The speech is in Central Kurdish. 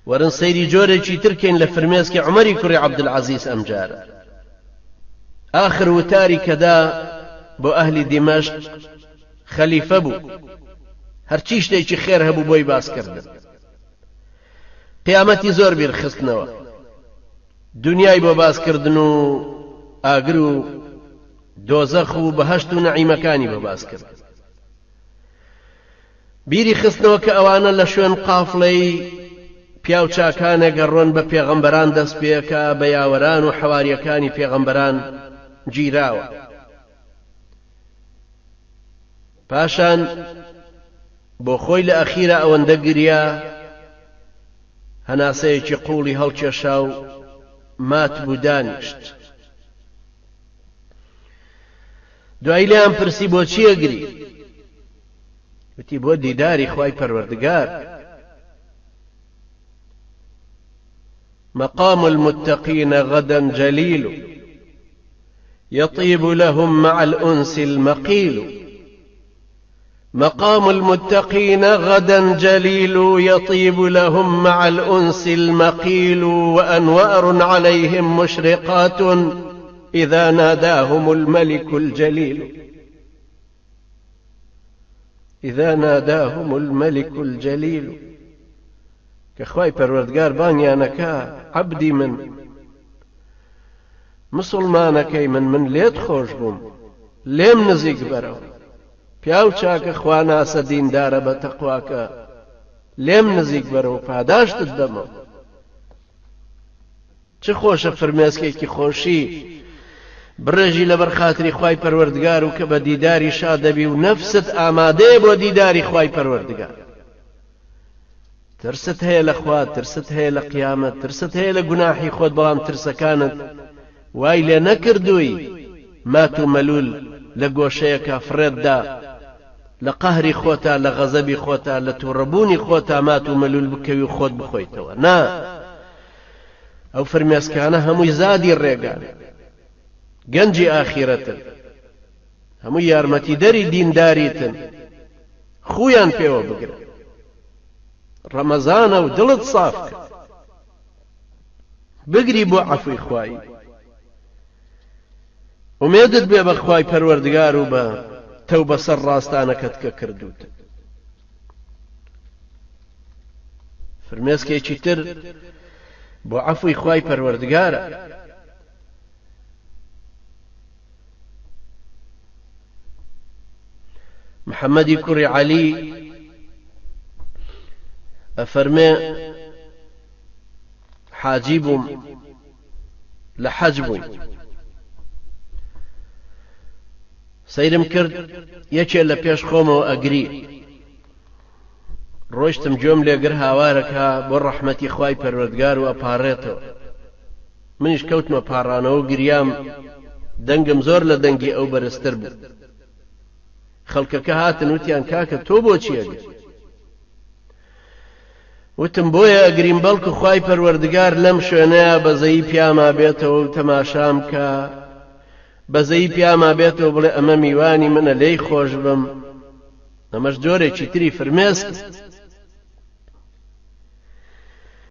ورن سەیری جۆرێکی ترکەین لە فرمێسکی عومەری کوڕی عەبدولعەزیز ئەمجارە. آخر وتاری کەدا بۆ ئەهلی دیمەشق خەلیفە بوو، هەرچی شتێکی خێر هەبوو بۆی باسکردن. قیامەتی زۆر بیرخستنەوە، دنیای بۆ باسکردن و ئاگر و دۆزەخ و بەهەشت و نەعیمەکانی بۆ باسکردن. بیری خستنەوە کە ئەوانە لە شوێن قافڵەی پیاو چاکانە گەڕۆن بە پێغەمبەران دەست پێکە، بە یاوەران و حەواریەکانی پێغەمبەران گیراوە. پاشان بۆ خۆی لە ئەخیرە ئەوەندە گریا، هەناسەیەکی قوڵی هەڵکێشا و مات بوو دانیشت. دوای لیان پرسی بۆ چییە گری؟ وتی بۆ دیداری خوای پەروەردگار. مقام المتقين غدا جليل يطيب لهم مع الأنس المقيل. مقام المتقين غدا جليل يطيب لهم مع الأنس المقيل. وأنوار عليهم مشرقات إذا ناداهم الملك الجليل. إذا ناداهم الملك الجليل. كخواي پروردگار بانيانكا عبدي من مسلمانكي من ليت خوش بوم لێم نزیک بەرەوە. پیاو چاکە خوا ناسە دیندارە بە تەقواکە لێم نزیک بەرەوە پاداشتت دەمەوە. چه خۆشە فرمێسکێکی خۆشی بڕێژی لەبەر خاتری خوای پەروەردگار و کە بە دیداری شاد دەبی و نەفست ئامادەیە بۆ دیداری خوای پەروەردگار. ترست هەیە لە خوا، ترست هەیە لە قیامەت، ترست هەیە لە گوناحی خۆت، بەڵام ترسەکانت وای لێ نەکردووی مات و مەلول لە گۆشەیەکە فڕێتدا، لە قەهری خۆتا، لە غەزەبی خۆتا، لە تووڕەبوونی خۆتا مات و مەلول بکەوی و خۆت بخۆیتەوە. نا، ئەو فرمێسکانە هەمووی زادی ڕێگان، گەنجی ئاخیرەتن، هەمووی یارمەتیدەری دینداریتن، خویان پێوە بگرە. ڕەمەزانە و دڵت ساف کرد بگری بۆ عەفوی خوایی، ومێدت بێ بە خوای پەروەردگار و بە تەوبە سەر ڕاستانەکەت کە کردووت. فرمێسکێکی تر بۆ عەفوی خوای پەروەردگارە. محەممەدی کوڕی عەلی ئەفەرمێ حاجی بووم، لە حەج بووین، سەیرم کرد یەکێ لە پێش خۆمەوە ئەگری، ڕۆیشتم گوێم لێگر هاوارەکە بۆ ڕەحمەتی خوای پەروەردگار و ئەپارڕێتەوە. منیش کەوتمە پاڕانەوە و گریام، دەنگم زۆر لە دەنگی ئەو بەرزتر بوو. خەڵکەکە هاتن وتیان کاکە تۆ بۆچی ئەگری؟ وتم بۆیە ئەگریم بەڵکو خوای پەروەردگار لەم شوێنەیە بەزەیی پیاما بێتەوە و تەماشام کە، بەزەیی پیاما بێتەوە بڵێ ئەمە میوانی منە لێی خۆش بم. ئەمەش جۆرێکی تری فرمێسک